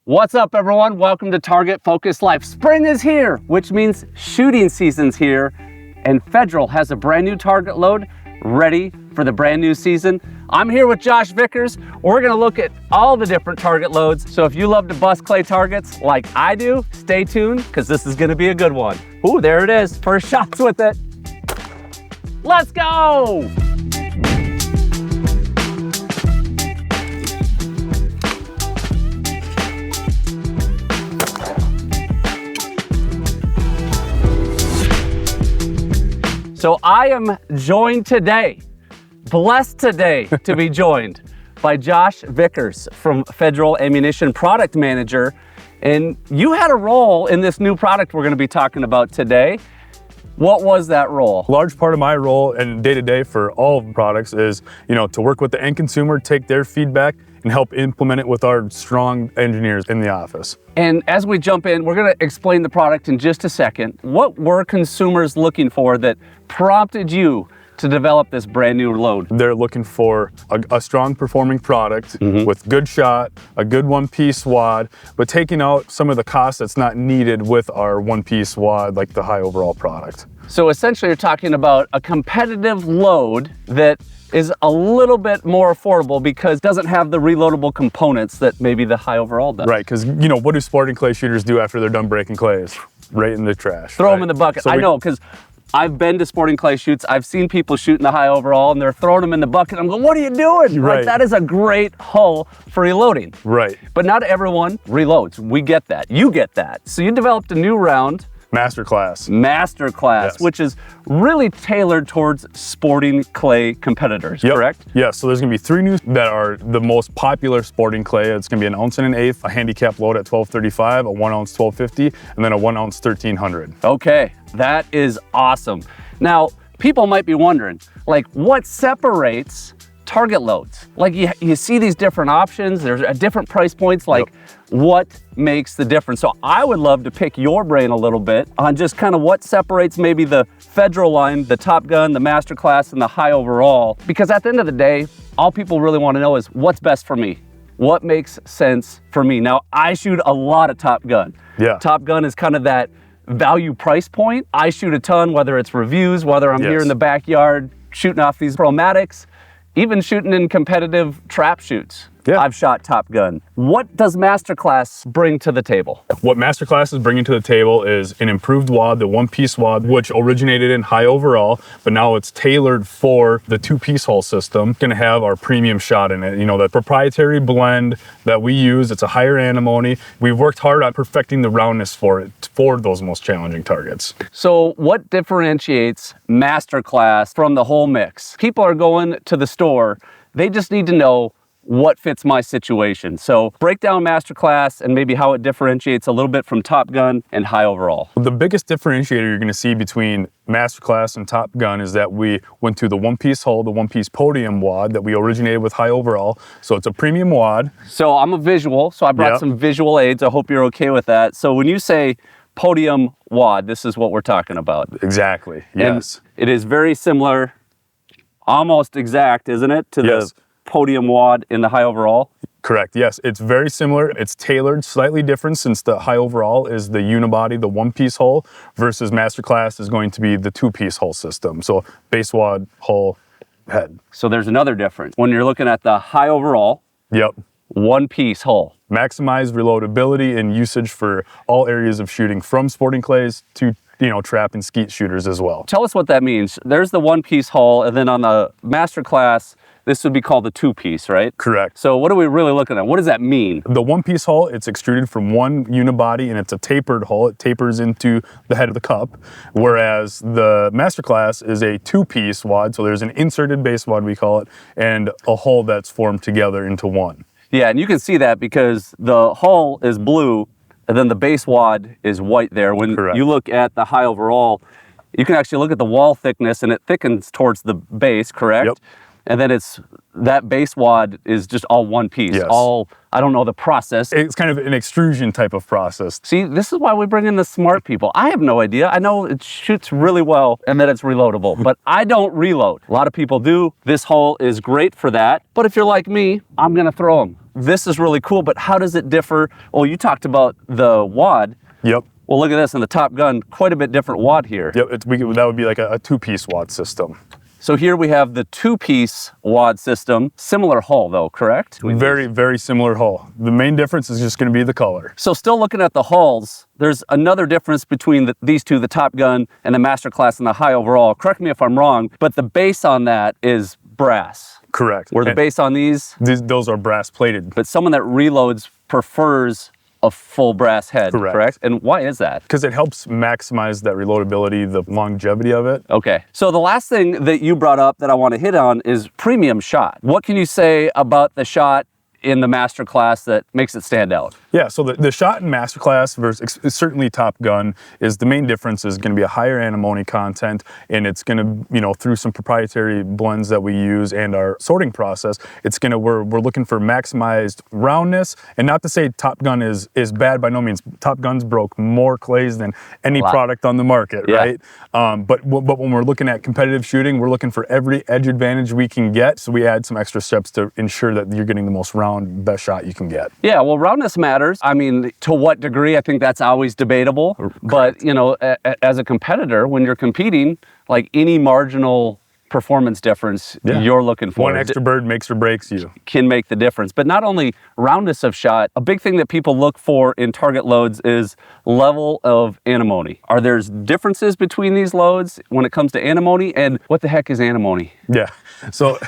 What's up, everyone? Welcome to Target Focus Life. Spring is here, which means shooting season's here, and Federal has a brand new target load ready for the brand new season. I'm here with Josh Vickers. We're gonna look at all the different target loads. So if you love to bust clay targets like I do, stay tuned, because this is gonna be a good one. Ooh, there it is. First shots with it. Let's go! So I am joined today, blessed today to be joined by Josh Vickers from Federal Ammunition Product Manager. And you had a role in this new product we're gonna be talking about today. What was that role? A large part of my role and day-to-day for all products is, to work with the end consumer, take their feedback, and help implement it with our strong engineers in the office. And as we jump in, we're gonna explain the product in just a second. What were consumers looking for that prompted you to develop this brand new load? They're looking for a strong performing product with good shot, a good one-piece wad, but taking out some of the cost that's not needed with our one-piece wad, like the high overall product. So essentially you're talking about a competitive load that is a little bit more affordable because it doesn't have the reloadable components that maybe the high overall does. Right, because what do sporting clay shooters do after they're done breaking clays? Right in the trash. Throw them in the bucket. So I know, because I've been to sporting clay shoots. I've seen people shooting the high overall and they're throwing them in the bucket. I'm going, what are you doing? Right. Like, that is a great hull for reloading. Right. But not everyone reloads. We get that. You get that. So you developed a new round. MasterClass. MasterClass, Yes. which is really tailored towards sporting clay competitors, correct? Yeah, so there's gonna be 3 new that are the most popular sporting clay. It's gonna be an 1.1 ounce, a handicap load at 1235, a 1 ounce 1250, and then a 1 ounce 1300. Okay, that is awesome. Now, people might be wondering, like, what separates target loads? Like, you see these different options, there's different price points, like, what makes the difference? So I would love to pick your brain a little bit on just kind of what separates maybe the Federal line, the Top Gun, the MasterClass, and the high overall. Because at the end of the day, all people really want to know is what's best for me? What makes sense for me? Now, I shoot a lot of Top Gun. Yeah. Top Gun is kind of that value price point. I shoot a ton, whether it's reviews, whether I'm here in the backyard shooting off these chromatics, even shooting in competitive trap shoots. Yeah. I've shot Top Gun. What does MasterClass bring to the table? What MasterClass is bringing to the table is an improved wad, the one-piece wad, which originated in high overall, but now it's tailored for the 2-piece hull system. It's gonna have our premium shot in it. The proprietary blend that we use, it's a higher antimony. We've worked hard on perfecting the roundness for it, for those most challenging targets. So what differentiates MasterClass from the whole mix? People are going to the store, they just need to know what fits my situation. So break down MasterClass and maybe how it differentiates a little bit from Top Gun and high overall. The biggest differentiator you're gonna see between MasterClass and Top Gun is that we went to the one-piece hull, the one-piece podium wad that we originated with high overall. So it's a premium wad. So I'm a visual, so I brought some visual aids. I hope you're okay with that. So when you say podium wad, this is what we're talking about. Exactly, yes. And it is very similar, almost exact, isn't it, to the podium wad in the high overall? Correct, yes. It's very similar. It's tailored slightly different since the high overall is the unibody, the one-piece hull, versus MasterClass is going to be the 2-piece hull system. So base wad, hull, head. So there's another difference. When you're looking at the high overall, one-piece hull. Maximize reloadability and usage for all areas of shooting, from sporting clays to trap and skeet shooters as well. Tell us what that means. There's the one-piece hull, and then on the MasterClass, this would be called the 2-piece, right? Correct. So what are we really looking at? What does that mean? The one-piece hull, it's extruded from one unibody, and it's a tapered hull. It tapers into the head of the cup, whereas the MasterClass is a 2-piece wad, so there's an inserted base wad, we call it, and a hull that's formed together into one. Yeah, and you can see that because the hull is blue, and then the base wad is white there. When you look at the high overall, you can actually look at the wall thickness, and it thickens towards the base, correct? Yep. And then that base wad is just all one piece. Yes. I don't know the process. It's kind of an extrusion type of process. See, this is why we bring in the smart people. I have no idea. I know it shoots really well and that it's reloadable, but I don't reload. A lot of people do. This hull is great for that. But if you're like me, I'm gonna throw them. this is really cool, but how does it differ? Well, you talked about the wad. Yep. Well, look at this in the Top Gun, quite a bit different wad here. Yep, that would be like a two-piece wad system. So here we have the two-piece wad system. Similar hull though, correct? Very, very similar hull. The main difference is just going to be the color. So still looking at the hulls, there's another difference between these two, the Top Gun and the MasterClass and the high overall. Correct me if I'm wrong, but the base on that is brass. Correct. Where the base on those are brass plated. But someone that reloads prefers a full brass head, correct? And why is that? Because it helps maximize that reloadability, the longevity of it. Okay. So the last thing that you brought up that I want to hit on is premium shot. What can you say about the shot in the MasterClass that makes it stand out? Yeah, so the shot in MasterClass versus certainly Top Gun is the main difference is going to be a higher antimony content, and it's going to, through some proprietary blends that we use and our sorting process, it's going to, we're looking for maximized roundness. And not to say Top Gun is bad by no means. Top Gun's broke more clays than any product on the market, right? But when we're looking at competitive shooting, we're looking for every edge advantage we can get. So we add some extra steps to ensure that you're getting the most best shot you can get. Yeah, well, roundness matters. I mean, to what degree, I think that's always debatable. Correct. But, as a competitor, when you're competing, like any marginal performance difference you're looking for. One extra bird makes or breaks you. Can make the difference. But not only roundness of shot, a big thing that people look for in target loads is level of antimony. Are there differences between these loads when it comes to antimony? And what the heck is antimony? Yeah, so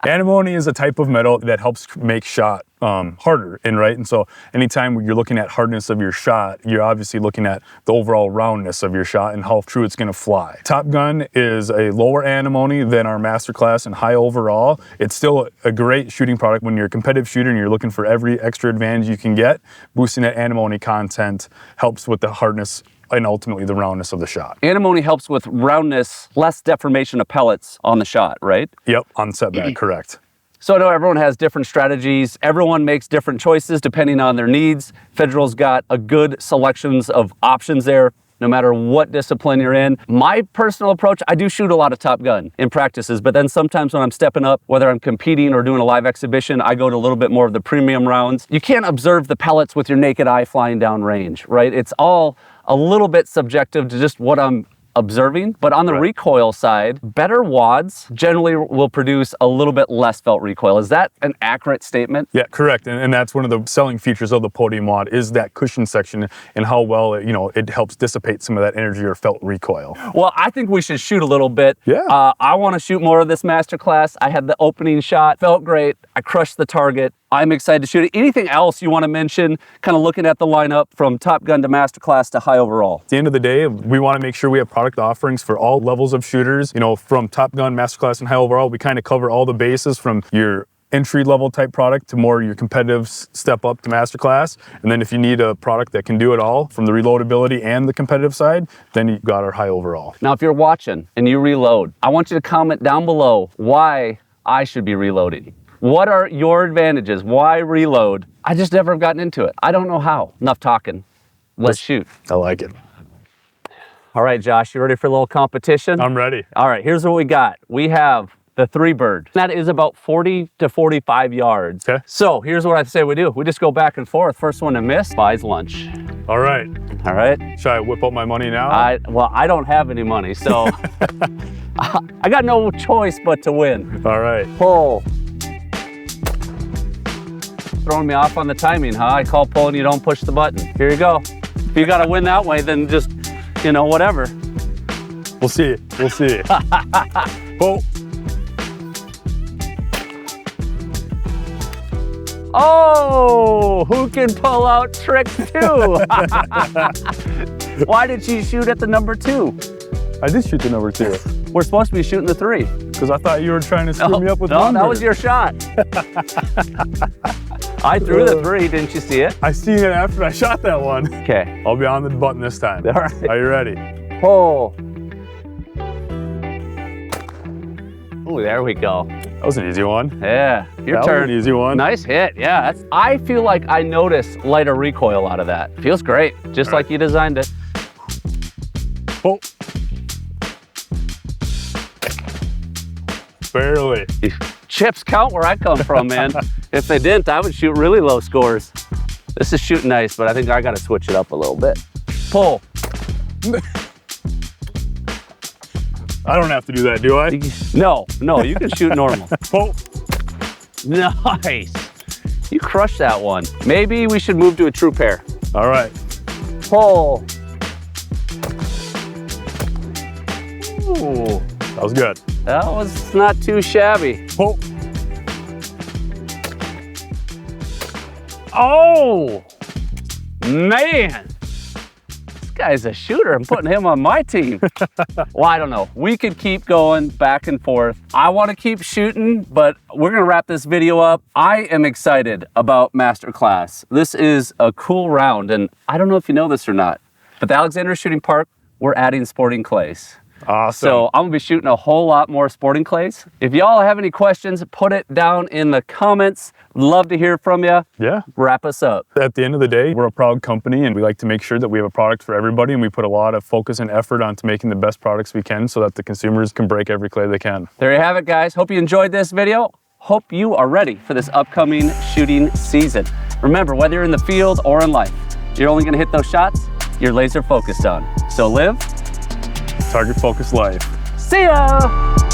antimony is a type of metal that helps make shot harder, and so anytime you're looking at hardness of your shot, you're obviously looking at the overall roundness of your shot and how true it's going to fly. Top Gun is a lower antimony than our MasterClass and high overall. It's still a great shooting product when you're a competitive shooter and you're looking for every extra advantage you can get. Boosting that antimony content helps with the hardness and ultimately the roundness of the shot. Antimony helps with roundness, less deformation of pellets on the shot, right? Yep, on setback, correct. So I know everyone has different strategies. Everyone makes different choices depending on their needs. Federal's got a good selections of options there, no matter what discipline you're in. My personal approach, I do shoot a lot of Top Gun in practices, but then sometimes when I'm stepping up, whether I'm competing or doing a live exhibition, I go to a little bit more of the premium rounds. You can't observe the pellets with your naked eye flying down range, right? It's all a little bit subjective to just what I'm observing, but on the recoil side, better wads generally will produce a little bit less felt recoil. Is that an accurate statement? Yeah, correct. And that's one of the selling features of the podium wad is that cushion section and how well it helps dissipate some of that energy or felt recoil. Well, I think we should shoot a little bit. Yeah. I want to shoot more of this MasterClass. I had the opening shot, felt great. I crushed the target. I'm excited to shoot it. Anything else you want to mention, kind of looking at the lineup from Top Gun to MasterClass to high overall? At the end of the day, we want to make sure we have product offerings for all levels of shooters. From Top Gun, MasterClass, and high overall, we kind of cover all the bases from your entry-level type product to more your competitive step up to MasterClass. And then if you need a product that can do it all from the reloadability and the competitive side, then you've got our high overall. Now, if you're watching and you reload, I want you to comment down below why I should be reloading. What are your advantages? Why reload? I just never have gotten into it. I don't know how. Enough talking. Let's shoot. I like it. All right, Josh, you ready for a little competition? I'm ready. All right, here's what we got. We have the 3-bird. That is about 40 to 45 yards. Okay. So here's what I say we do. We just go back and forth. First one to miss buys lunch. All right. All right. Should I whip up my money now? I don't have any money, so I got no choice but to win. All right. Pull. Throwing me off on the timing, huh? I call pull and you don't push the button. Here you go. If you got to win that way, then just, whatever. We'll see. We'll see. Pull. Oh, who can pull out trick 2? Why did you shoot at the number 2? I did shoot the number 2. We're supposed to be shooting the 3. Because I thought you were trying to screw me up with one. No, that was your shot. I threw the 3, didn't you see it? I seen it after I shot that one. Okay. I'll be on the button this time. All right. Are you ready? Pull. Oh, there we go. That was an easy one. Yeah, your turn. That was an easy one. Nice hit, yeah. I feel like I notice lighter recoil out of that. Feels great, just like you designed it. Oh. Barely. Chips count where I come from, man. If they didn't, I would shoot really low scores. This is shooting nice, but I think I gotta switch it up a little bit. Pull. I don't have to do that, do I? No, you can shoot normal. Pull. Nice. You crushed that one. Maybe we should move to a true pair. All right. Pull. Ooh. That was good. That was not too shabby. Pull. Oh, man. This guy's a shooter. I'm putting him on my team. Well, I don't know. We could keep going back and forth. I want to keep shooting, but we're going to wrap this video up. I am excited about MasterClass. This is a cool round, and I don't know if you know this or not, but the Alexandria Shooting Park, we're adding sporting clays. Awesome. So I'm gonna be shooting a whole lot more sporting clays. If y'all have any questions, put it down in the comments. Love to hear from you. Yeah. Wrap us up. At the end of the day, we're a proud company and we like to make sure that we have a product for everybody, and we put a lot of focus and effort onto making the best products we can so that the consumers can break every clay they can. There you have it, guys. Hope you enjoyed this video. Hope you are ready for this upcoming shooting season. Remember, whether you're in the field or in life, you're only gonna hit those shots you're laser focused on. So live Target focused life. See ya!